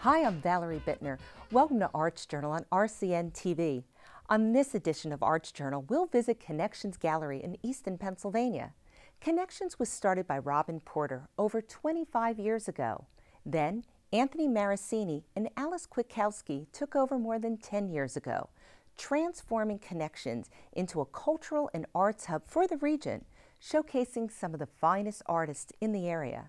Hi, I'm Valerie Bittner. Welcome to Arts Journal on RCN TV. On this edition of Arts Journal, we'll visit Connections Gallery in Easton, Pennsylvania. Connections was started by Robin Porter over 25 years ago. Then, Anthony Marasini and Alice Kwiatkowski took over more than 10 years ago, transforming Connections into a cultural and arts hub for the region, showcasing some of the finest artists in the area.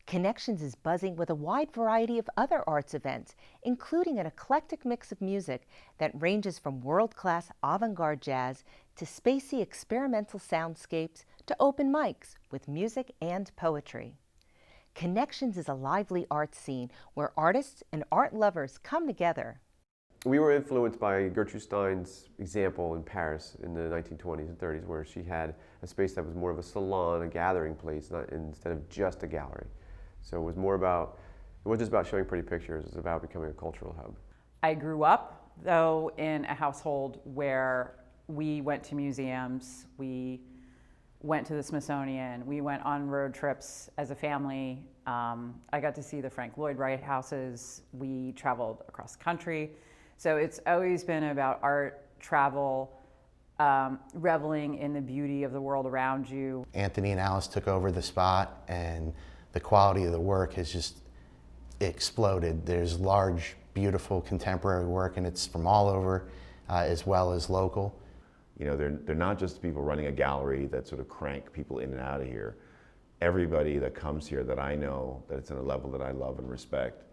Connections is buzzing with a wide variety of other arts events, including an eclectic mix of music that ranges from world-class avant-garde jazz to spacey experimental soundscapes to open mics with music and poetry. Connections is a lively art scene where artists and art lovers come together. We were influenced by Gertrude Stein's example in Paris in the 1920s and 30s, where she had a space that was more of a salon, a gathering place, instead of just a gallery. So it was more about, it wasn't just about showing pretty pictures, it was about becoming a cultural hub. I grew up, though, in a household where we went to museums, we went to the Smithsonian, we went on road trips as a family. I got to see the Frank Lloyd Wright houses, we traveled across the country. So it's always been about art, travel, reveling in the beauty of the world around you. Anthony and Alice took over the spot, and the quality of the work has just exploded. There's large, beautiful contemporary work, and it's from all over, as well as local. You know, they're not just people running a gallery that sort of crank people in and out of here. Everybody that comes here that I know, that it's at a level that I love and respect,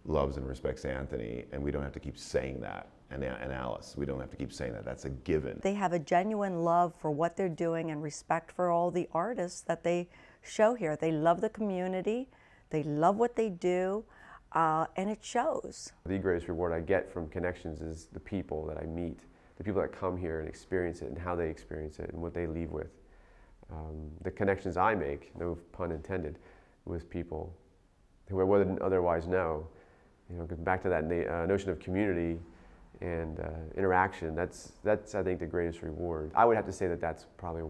loves and respects Anthony, and we don't have to keep saying that. And Alice, we don't have to keep saying that. That's a given. They have a genuine love for what they're doing and respect for all the artists that they show here. They love the community, they love what they do, and it shows. The greatest reward I get from Connections is the people that I meet, the people that come here and experience it and how they experience it and what they leave with. The connections I make, no pun intended, with people who I wouldn't otherwise know. You know, back to that notion of community and interaction, that's I think the greatest reward. I would have to say that that's probably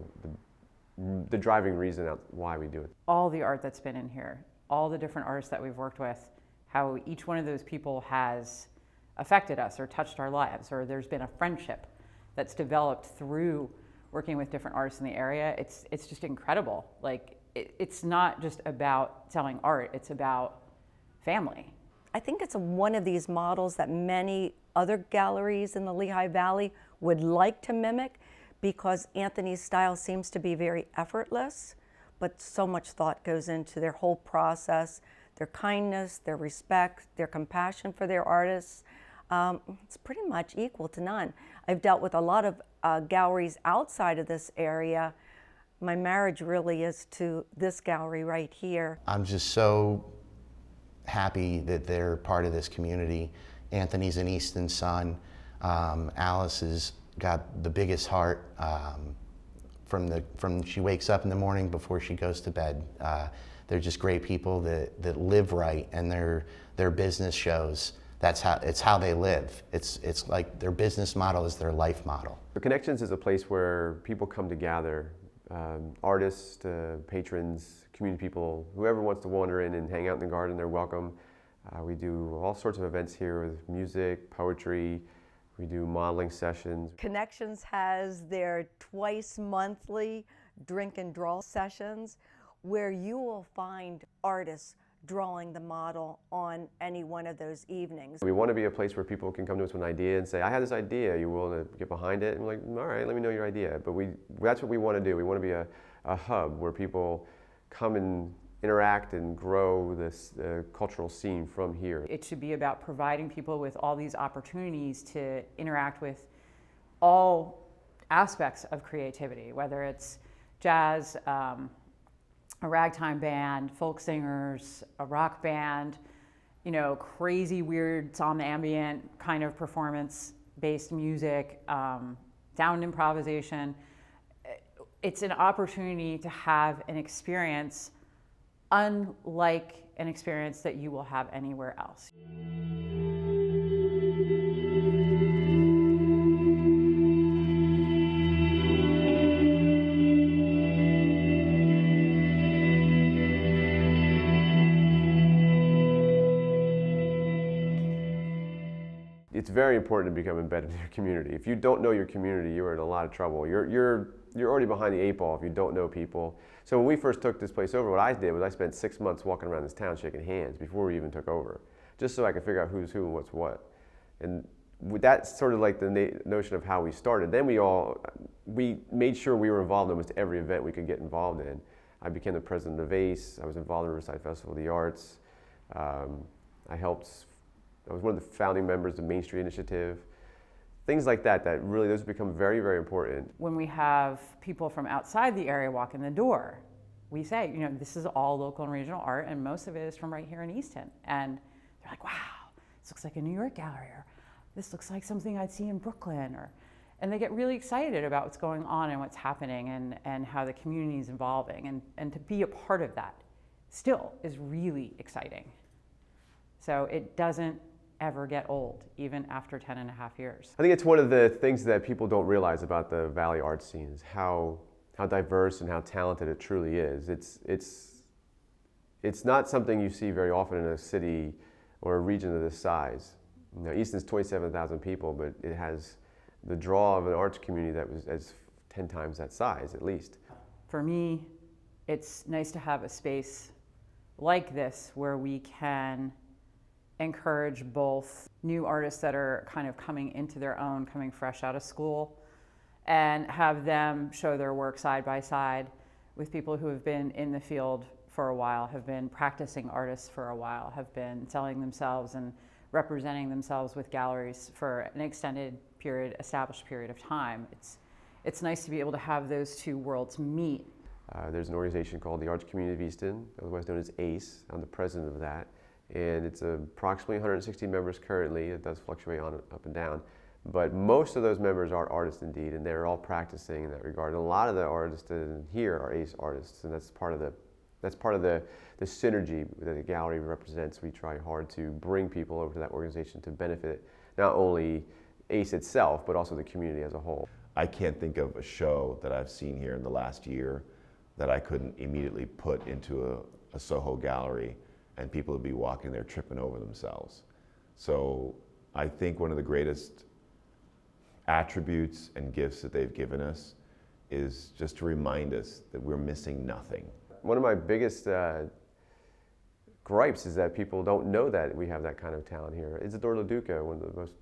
the driving reason why we do it. All the art that's been in here, all the different artists that we've worked with, how each one of those people has affected us or touched our lives, or there's been a friendship that's developed through working with different artists in the area. It's just incredible. Like, it's not just about selling art, it's about family. I think it's one of these models that many other galleries in the Lehigh Valley would like to mimic, because Anthony's style seems to be very effortless, but so much thought goes into their whole process, their kindness, their respect, their compassion for their artists. It's pretty much equal to none. I've dealt with a lot of galleries outside of this area. My marriage really is to this gallery right here. I'm just so happy that they're part of this community. Anthony's an Easton son. Alice has got the biggest heart from she wakes up in the morning before she goes to bed. They're just great people that live right, and their business shows it's how they live. It's like their business model is their life model. The Connections is a place where people come to gather, artists, patrons, community people, whoever wants to wander in and hang out in the garden, they're welcome. We do all sorts of events here with music, poetry. We do modeling sessions. Connections has their twice monthly drink and draw sessions where you will find artists drawing the model on any one of those evenings. We want to be a place where people can come to us with an idea and say, I have this idea, are you willing to get behind it? And we're like, all right, let me know your idea. But that's what we want to do. We want to be a hub where people come and interact and grow this cultural scene from here. It should be about providing people with all these opportunities to interact with all aspects of creativity, whether it's jazz, a ragtime band, folk singers, a rock band, you know, crazy, weird, somnambient kind of performance-based music, sound improvisation. It's an opportunity to have an experience unlike an experience that you will have anywhere else. it's very important to become embedded in your community. If you don't know your community, you're in a lot of trouble. You're already behind the 8 ball if you don't know people. So when we first took this place over, what I did was I spent 6 months walking around this town shaking hands before we even took over, just so I could figure out who's who and what's what. And that's sort of like the notion of how we started. Then we made sure we were involved in almost every event we could get involved in. I became the president of ACE. I was involved in Riverside Festival of the Arts. I was one of the founding members of Main Street Initiative. Things like that, those become very, very important. When we have people from outside the area walk in the door, we say, this is all local and regional art, and most of it is from right here in Easton. And they're like, wow, this looks like a New York gallery, or this looks like something I'd see in Brooklyn, and they get really excited about what's going on and what's happening and how the community is evolving. And to be a part of that still is really exciting. So it doesn't ever get old, even after 10 and a half years. I think it's one of the things that people don't realize about the Valley art scene is how diverse and how talented it truly is. It's not something you see very often in a city or a region of this size. Easton's 27,000 people, but it has the draw of an arts community that was as 10 times that size, at least. For me, it's nice to have a space like this where we can encourage both new artists that are kind of coming into their own, coming fresh out of school, and have them show their work side by side with people who have been in the field for a while, have been practicing artists for a while, have been selling themselves and representing themselves with galleries for an extended period, established period of time. It's nice to be able to have those two worlds meet. There's an organization called the Arts Community of Easton, otherwise known as ACE. I'm the president of that. And it's approximately 160 members currently. It does fluctuate up and down. But most of those members are artists indeed, and they're all practicing in that regard. And a lot of the artists in here are ACE artists, and that's part of the synergy that the gallery represents. We try hard to bring people over to that organization to benefit not only ACE itself, but also the community as a whole. I can't think of a show that I've seen here in the last year that I couldn't immediately put into a Soho gallery and people would be walking there tripping over themselves. So I think one of the greatest attributes and gifts that they've given us is just to remind us that we're missing nothing. One of my biggest gripes is that people don't know that we have that kind of talent here. Isidore Leduca, one of the most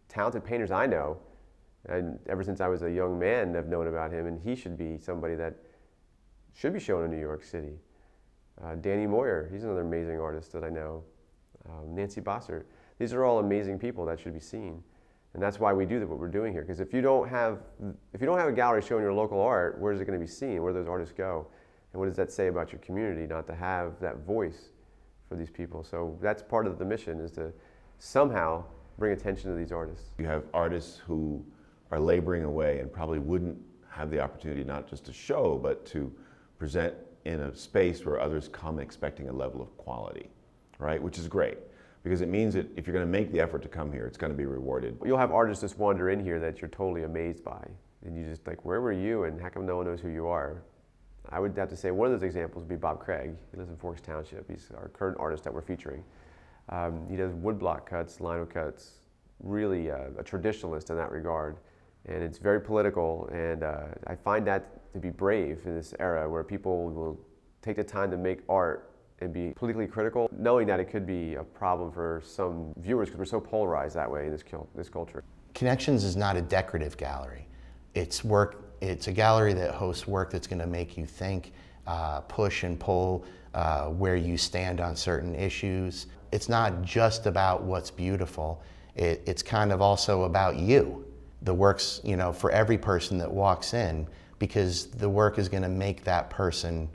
talented painters I know, and ever since I was a young man I've known about him, and he should be somebody that should be shown in New York City. Danny Moyer, he's another amazing artist that I know. Nancy Bossert. These are all amazing people that should be seen. And that's why we do what we're doing here. Because if you don't have a gallery showing your local art, where is it going to be seen? Where do those artists go? And what does that say about your community not to have that voice for these people? So that's part of the mission, is to somehow bring attention to these artists. You have artists who are laboring away and probably wouldn't have the opportunity not just to show, but to present in a space where others come expecting a level of quality, right? Which is great, because it means that if you're going to make the effort to come here, it's going to be rewarded. You'll have artists just wander in here that you're totally amazed by. And you just like, where were you and how come no one knows who you are? I would have to say one of those examples would be Bob Craig. He lives in Forks Township. He's our current artist that we're featuring. He does woodblock cuts, lino cuts, really a traditionalist in that regard. And it's very political, and I find that to be brave in this era where people will take the time to make art and be politically critical, knowing that it could be a problem for some viewers because we're so polarized that way in this culture. Connections is not a decorative gallery. It's a gallery that hosts work that's going to make you think, push and pull where you stand on certain issues. It's not just about what's beautiful. It's kind of also about you. The work's, for every person that walks in, because the work is going to make that person,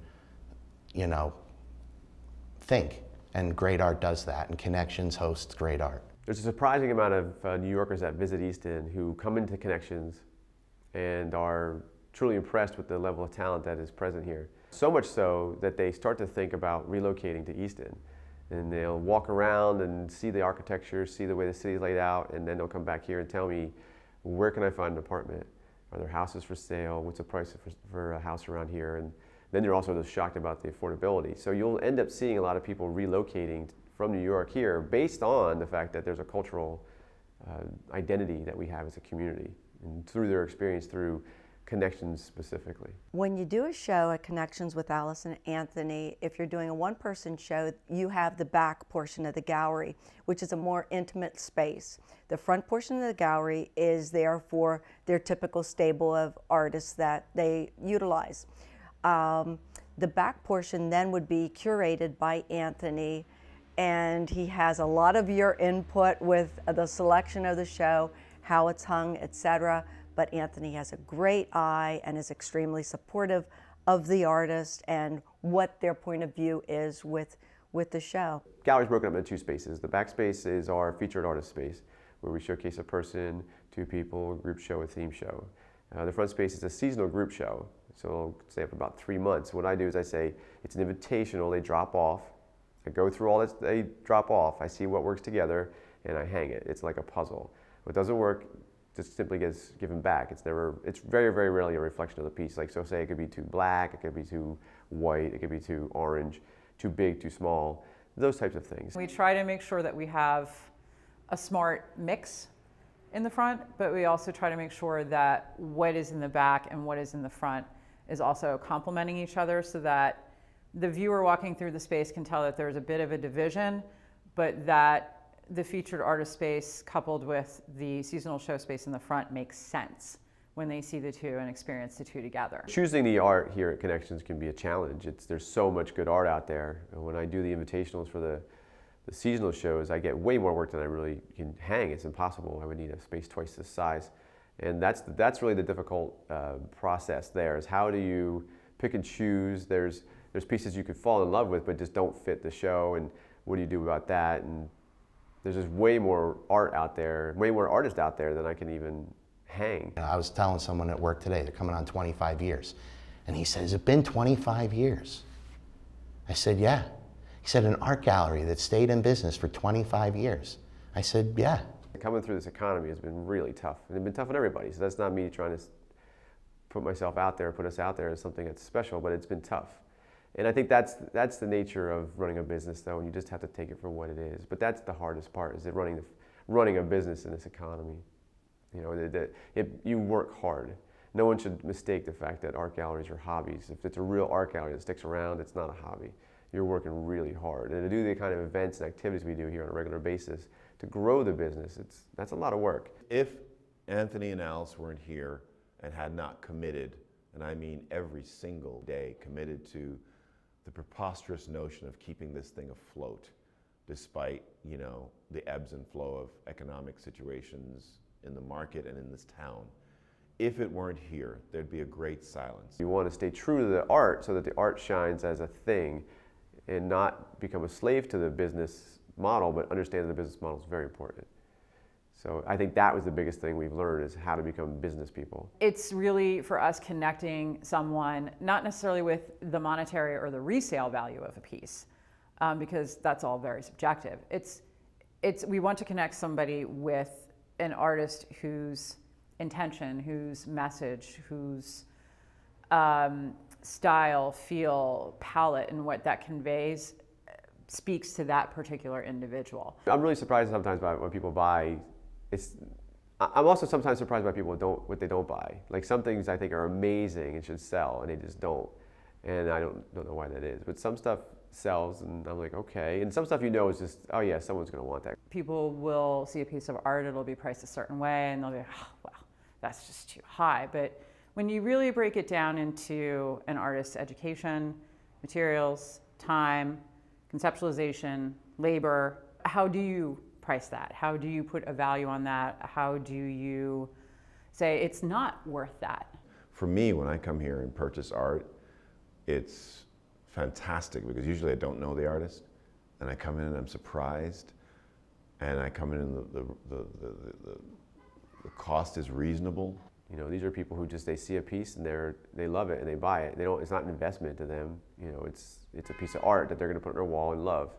think. And great art does that, and Connections hosts great art. There's a surprising amount of New Yorkers that visit Easton who come into Connections and are truly impressed with the level of talent that is present here. So much so that they start to think about relocating to Easton. And they'll walk around and see the architecture, see the way the city's laid out, and then they'll come back here and tell me, where can I find an apartment? Are there houses for sale? What's the price for a house around here? And then you're also just shocked about the affordability. So you'll end up seeing a lot of people relocating from New York here based on the fact that there's a cultural identity that we have as a community, and through their experience, through Connections specifically. When you do a show at Connections with Alice and Anthony, if you're doing a one-person show, you have the back portion of the gallery, which is a more intimate space. The front portion of the gallery is there for their typical stable of artists that they utilize. The back portion then would be curated by Anthony, and he has a lot of your input with the selection of the show, how it's hung, etc. But Anthony has a great eye and is extremely supportive of the artist and what their point of view is with the show. Gallery's broken up into two spaces. The back space is our featured artist space, where we showcase a person, two people, a group show, a theme show. The front space is a seasonal group show, so it'll stay up about 3 months. What I do is I say, it's an invitational, they drop off. I go through all this, they drop off, I see what works together, and I hang it. It's like a puzzle. What doesn't work just simply gets given back. It's very, very rarely a reflection of the piece. Like, so say it could be too black, it could be too white, it could be too orange, too big, too small, those types of things. We try to make sure that we have a smart mix in the front, but we also try to make sure that what is in the back and what is in the front is also complementing each other, so that the viewer walking through the space can tell that there's a bit of a division, but that the featured artist space coupled with the seasonal show space in the front makes sense when they see the two and experience the two together. Choosing the art here at Connections can be a challenge. There's so much good art out there. And when I do the invitationals for the seasonal shows, I get way more work than I really can hang. It's impossible. I would need a space twice this size. And that's really the difficult process there, is how do you pick and choose? There's pieces you could fall in love with but just don't fit the show, and what do you do about that? And there's just way more art out there, way more artists out there than I can even hang. I was telling someone at work today, they're coming on 25 years. And he said, has it been 25 years? I said, yeah. He said, an art gallery that stayed in business for 25 years. I said, yeah. Coming through this economy has been really tough. And it's been tough on everybody. So that's not me trying to put myself out there, put us out there as something that's special, but it's been tough. And I think that's the nature of running a business, though, and you just have to take it for what it is. But that's the hardest part, is that running a business in this economy. You know, you work hard. No one should mistake the fact that art galleries are hobbies. If it's a real art gallery that sticks around, it's not a hobby. You're working really hard. And to do the kind of events and activities we do here on a regular basis, to grow the business, that's a lot of work. If Anthony and Alice weren't here and had not committed, and I mean every single day committed to the preposterous notion of keeping this thing afloat, despite, you know, the ebbs and flow of economic situations in the market and in this town. If it weren't here, there'd be a great silence. You want to stay true to the art so that the art shines as a thing and not become a slave to the business model, but understand that the business model is very important. So I think that was the biggest thing we've learned, is how to become business people. It's really, for us, connecting someone, not necessarily with the monetary or the resale value of a piece, because that's all very subjective. We want to connect somebody with an artist whose intention, whose message, whose style, feel, palette, and what that conveys speaks to that particular individual. I'm really surprised sometimes by when people buy. I'm also sometimes surprised by people what they don't buy. Like, some things I think are amazing and should sell, and they just don't. And I don't know why that is. But some stuff sells, and I'm like, okay. And some stuff is just, oh yeah, someone's going to want that. People will see a piece of art, it'll be priced a certain way, and they'll be, oh, well, that's just too high. But when you really break it down into an artist's education, materials, time, conceptualization, labor, how do you price that? How do you put a value on that? How do you say it's not worth that? For me, when I come here and purchase art, it's fantastic, because usually I don't know the artist, and I come in and I'm surprised, and I come in and the cost is reasonable. You know, these are people who they see a piece and they love it and they buy it. It's not an investment to them. You know, it's a piece of art that they're going to put on their wall and love.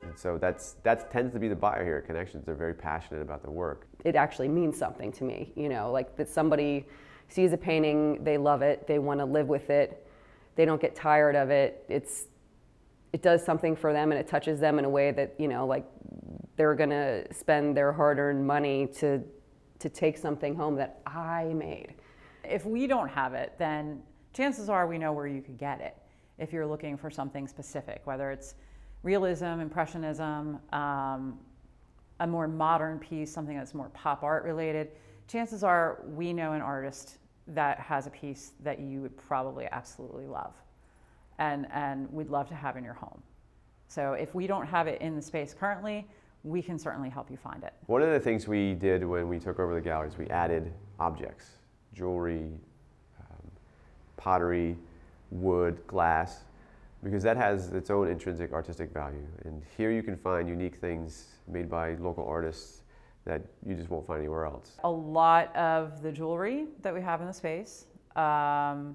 And so that tends to be the buyer here at Connections. They're very passionate about the work. It actually means something to me, you know, like that somebody sees a painting, they love it, they want to live with it, they don't get tired of it. It does something for them, and it touches them in a way that, you know, like they're gonna spend their hard-earned money to take something home that I made. If we don't have it, then chances are we know where you could get it if you're looking for something specific, whether it's realism, impressionism, a more modern piece, something that's more pop art related. Chances are we know an artist that has a piece that you would probably absolutely love and we'd love to have in your home. So if we don't have it in the space currently, we can certainly help you find it. One of the things we did when we took over the galleries, we added objects, jewelry, pottery, wood, glass, because that has its own intrinsic artistic value. And here you can find unique things made by local artists that you just won't find anywhere else. A lot of the jewelry that we have in the space, a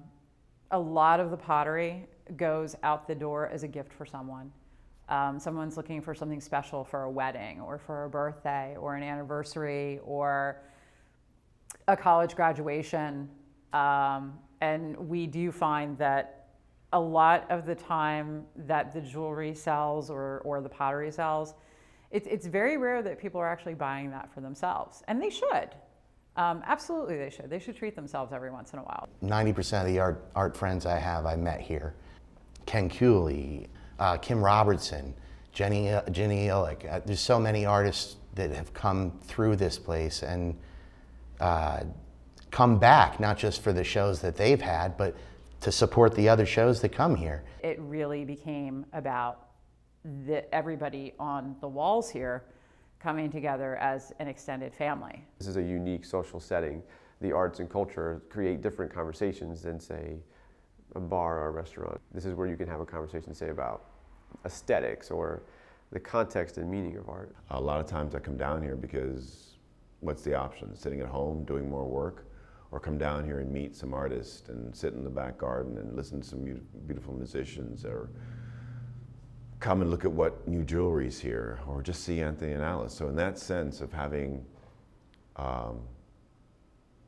lot of the pottery goes out the door as a gift for someone. Someone's looking for something special for a wedding or for a birthday or an anniversary or a college graduation. And we do find that a lot of the time that the jewelry sells or the pottery sells, it's very rare that people are actually buying that for themselves. And they should. Absolutely they should. They should treat themselves every once in a while. 90% of the art friends I have, I met here. Ken Cooley, Kim Robertson, Jenny Illick. There's so many artists that have come through this place and come back, not just for the shows that they've had, but to support the other shows that come here. It really became about everybody on the walls here coming together as an extended family. This is a unique social setting. The arts and culture create different conversations than, say, a bar or a restaurant. This is where you can have a conversation, say, about aesthetics or the context and meaning of art. A lot of times I come down here because what's the option? Sitting at home doing more work, or come down here and meet some artists and sit in the back garden and listen to some beautiful musicians, or come and look at what new jewelry's here, or just see Anthony and Alice. So in that sense of having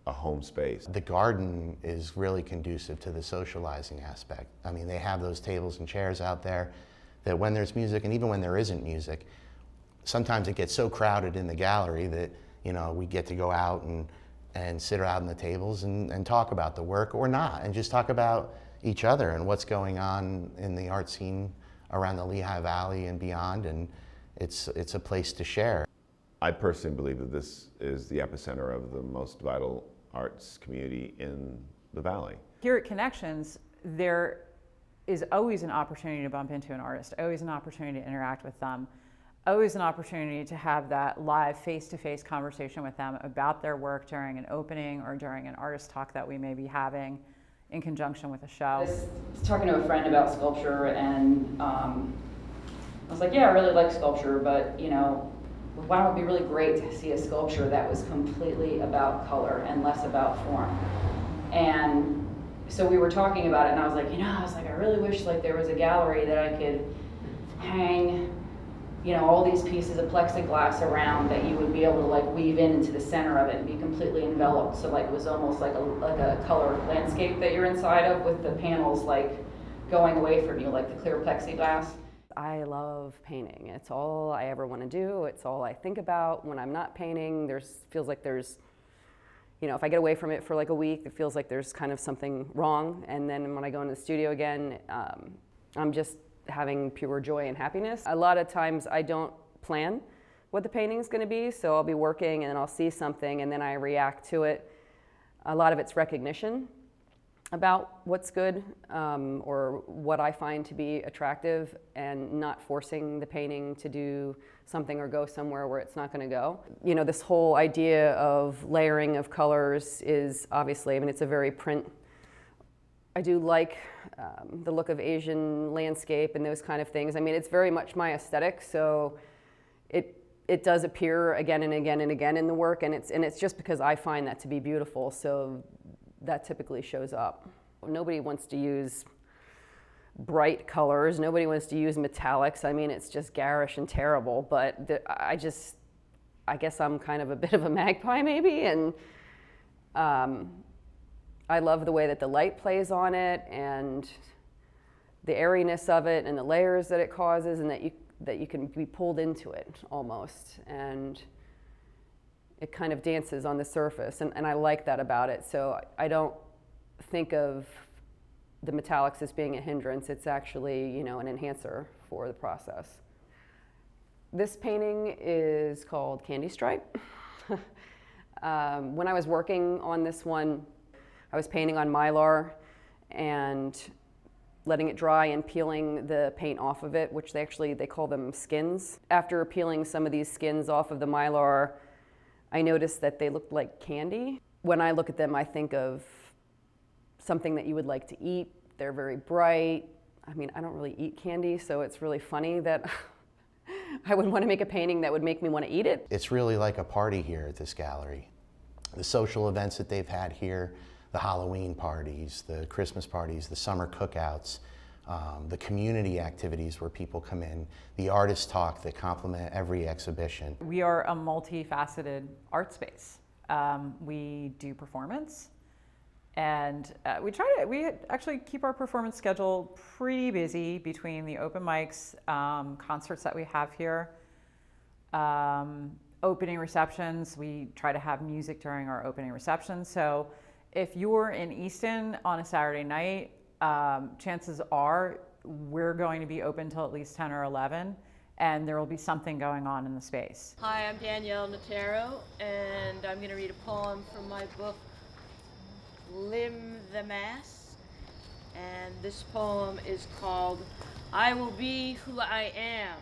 a home space. The garden is really conducive to the socializing aspect. I mean, they have those tables and chairs out there that when there's music, and even when there isn't music, sometimes it gets so crowded in the gallery that, you know, we get to go out and sit out on the tables and talk about the work, or not, and just talk about each other and what's going on in the art scene around the Lehigh Valley and beyond, and it's a place to share. I personally believe that this is the epicenter of the most vital arts community in the Valley. Here at Connections, there is always an opportunity to bump into an artist, always an opportunity to interact with them, always an opportunity to have that live face-to-face conversation with them about their work during an opening or during an artist talk that we may be having in conjunction with a show. I was talking to a friend about sculpture, and I was like, yeah, I really like sculpture, but you know, why would it be really great to see a sculpture that was completely about color and less about form? And so we were talking about it, and I was like, I really wish like there was a gallery that I could hang, you know, all these pieces of plexiglass around that you would be able to like weave into the center of it and be completely enveloped. So like it was almost like a color landscape that you're inside of, with the panels like going away from you, like the clear plexiglass. I love painting. It's all I ever want to do. It's all I think about when I'm not painting. Feels like there's, you know, if I get away from it for like a week, it feels like there's kind of something wrong. And then when I go into the studio again, I'm just having pure joy and happiness. A lot of times I don't plan what the painting is going to be, so I'll be working and then I'll see something and then I react to it. A lot of it's recognition about what's good or what I find to be attractive, and not forcing the painting to do something or go somewhere where it's not going to go. You know, this whole idea of layering of colors is obviously, I mean, it's a very print. I do like the look of Asian landscape and those kind of things. I mean, it's very much my aesthetic, so it does appear again and again and again in the work, and it's just because I find that to be beautiful, so that typically shows up. Nobody wants to use bright colors. Nobody wants to use metallics. I mean, it's just garish and terrible, but I guess I'm kind of a bit of a magpie maybe, and I love the way that the light plays on it and the airiness of it and the layers that it causes, and that that you can be pulled into it almost, and it kind of dances on the surface, and I like that about it. So I don't think of the metallics as being a hindrance. It's actually, you know, an enhancer for the process. This painting is called Candy Stripe. When I was working on this one, I was painting on Mylar and letting it dry and peeling the paint off of it, which they call them skins. After peeling some of these skins off of the Mylar, I noticed that they looked like candy. When I look at them, I think of something that you would like to eat. They're very bright. I mean, I don't really eat candy, so it's really funny that I would want to make a painting that would make me want to eat it. It's really like a party here at this gallery. The social events that they've had here, the Halloween parties, the Christmas parties, the summer cookouts, the community activities where people come in, the artist talk that complement every exhibition. We are a multifaceted art space. We do performance, and we actually keep our performance schedule pretty busy between the open mics, concerts that we have here, opening receptions. We try to have music during our opening receptions. So if you're in Easton on a Saturday night, chances are we're going to be open till at least 10 or 11, and there will be something going on in the space. Hi, I'm Danielle Notaro, and I'm going to read a poem from my book, Limb the Mask. And this poem is called, I Will Be Who I Am.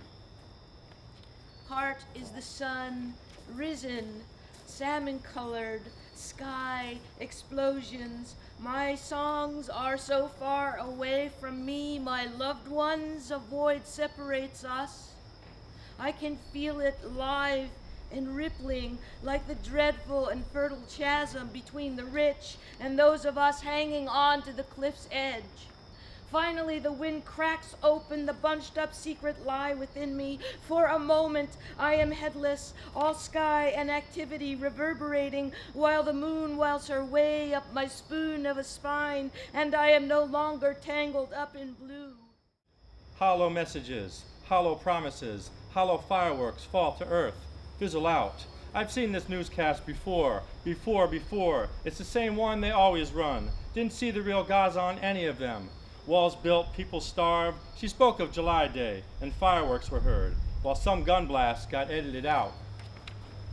Heart is the sun, risen, salmon-colored, sky, explosions. My songs are so far away from me, my loved ones, a void separates us. I can feel it live and rippling like the dreadful and fertile chasm between the rich and those of us hanging on to the cliff's edge. Finally, the wind cracks open the bunched up secret lie within me. For a moment, I am headless, all sky and activity reverberating, while the moon wells her way up my spoon of a spine, and I am no longer tangled up in blue. Hollow messages, hollow promises, hollow fireworks fall to earth, fizzle out. I've seen this newscast before. It's the same one they always run. Didn't see the real Gaza on any of them. Walls built, people starved. She spoke of July Day, and fireworks were heard, while some gun blasts got edited out.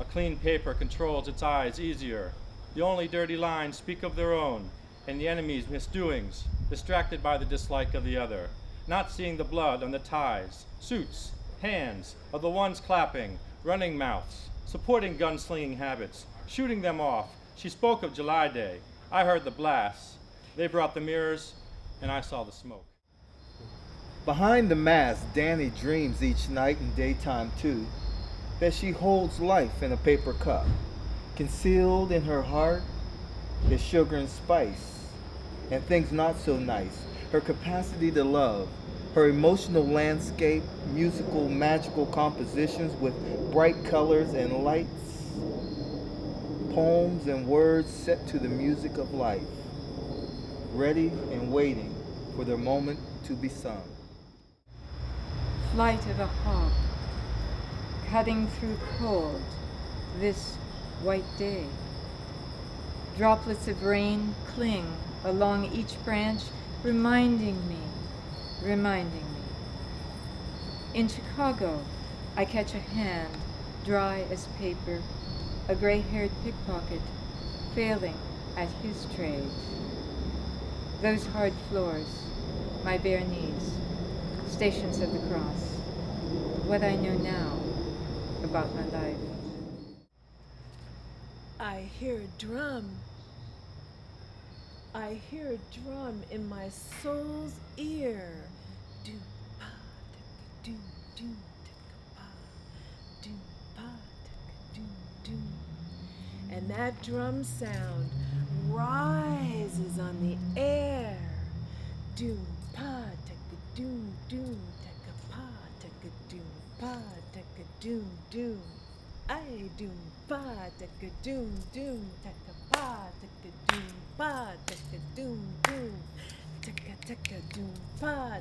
A clean paper controls its eyes easier. The only dirty lines speak of their own, and the enemy's misdoings, distracted by the dislike of the other. Not seeing the blood on the ties, suits, hands, of the ones clapping, running mouths, supporting gunslinging habits, shooting them off. She spoke of July Day. I heard the blasts. They brought the mirrors, and I saw the smoke. Behind the mask, Danny dreams each night and daytime too, that she holds life in a paper cup. Concealed in her heart is sugar and spice, and things not so nice. Her capacity to love, her emotional landscape, musical, magical compositions with bright colors and lights, poems and words set to the music of life, ready and waiting for their moment to be sung. Flight of a hawk, cutting through cold this white day. Droplets of rain cling along each branch, reminding me. In Chicago, I catch a hand, dry as paper, a gray-haired pickpocket, failing at his trade. Those hard floors, my bare knees, Stations of the Cross, what I know now about my life. I hear a drum. I hear a drum in my soul's ear. Do pa do do pa do pa do do. And that drum sound rises on the air. Do pa do do pa do pa do do. I do pa do do pa do pa do do. Taka taka do pa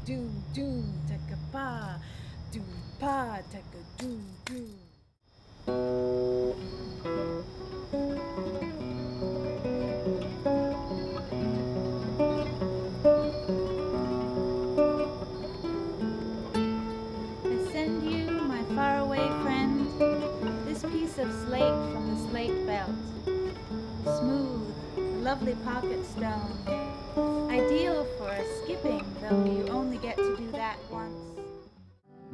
do do taka pa do pa taka do do. I send you, my faraway friend, this piece of slate from the slate belt. Smooth, a lovely pocket stone, ideal for a skipping, though you only get to do that once.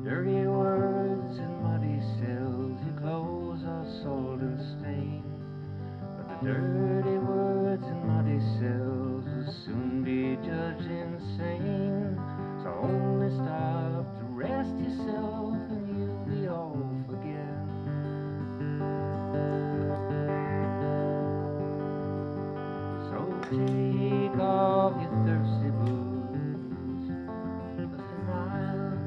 Dirty words and muddy sills, your clothes are soiled and stained. But the dirty words and muddy sills will soon be judged insane. So only stop to rest yourself and you'll be off again. So take off your thirsty boots, 'cause tonight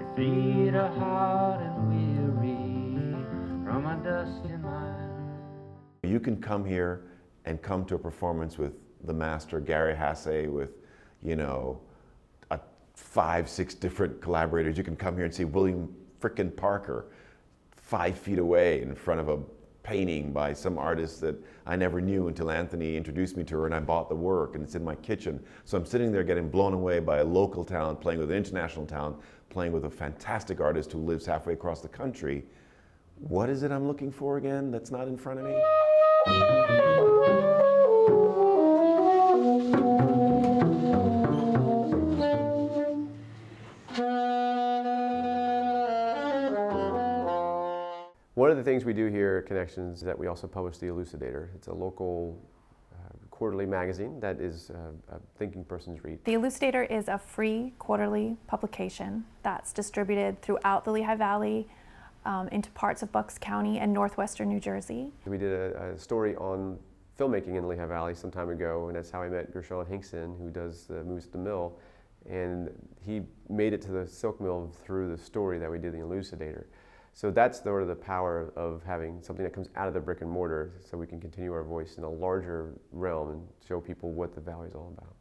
your feet are hot and weary from a dusty mile. You can come here and come to a performance with the master Gary Hasse, with, you know, 5-6 different collaborators. You can come here and see William frickin' Parker 5 feet away in front of a painting by some artist that I never knew until Anthony introduced me to her and I bought the work and it's in my kitchen. So I'm sitting there getting blown away by a local talent, playing with an international talent, playing with a fantastic artist who lives halfway across the country. What is it I'm looking for again that's not in front of me? One of the things we do here at Connections is that we also publish The Elucidator. It's a local quarterly magazine that is a thinking person's read. The Elucidator is a free quarterly publication that's distributed throughout the Lehigh Valley, into parts of Bucks County and northwestern New Jersey. We did a story on filmmaking in the Lehigh Valley some time ago, and that's how I met Gershon Hinkson, who does the movies at the mill. And he made it to the silk mill through the story that we did, The Elucidator. So that's sort of the power of having something that comes out of the brick and mortar, so we can continue our voice in a larger realm and show people what the Valley is all about.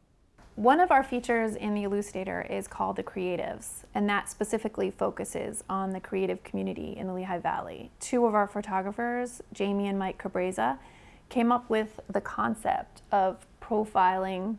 One of our features in the Elucidator is called The Creatives, and that specifically focuses on the creative community in the Lehigh Valley. 2 of our photographers, Jamie and Mike Cabreza, came up with the concept of profiling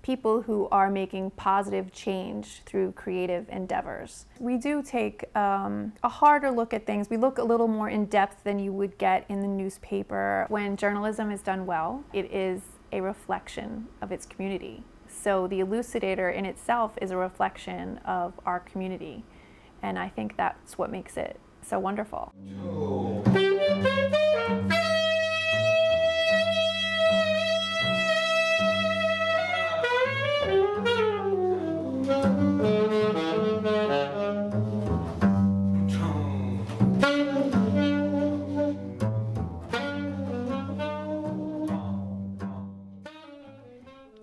people who are making positive change through creative endeavors. We do take a harder look at things. We look a little more in depth than you would get in the newspaper. When journalism is done well, it is a reflection of its community. So the Elucidator in itself is a reflection of our community. And I think that's what makes it so wonderful.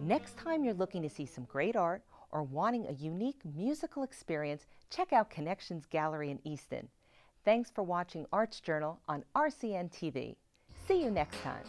Next time you're looking to see some great art or wanting a unique musical experience, check out Connections Gallery in Easton. Thanks for watching Arts Journal on RCN TV. See you next time.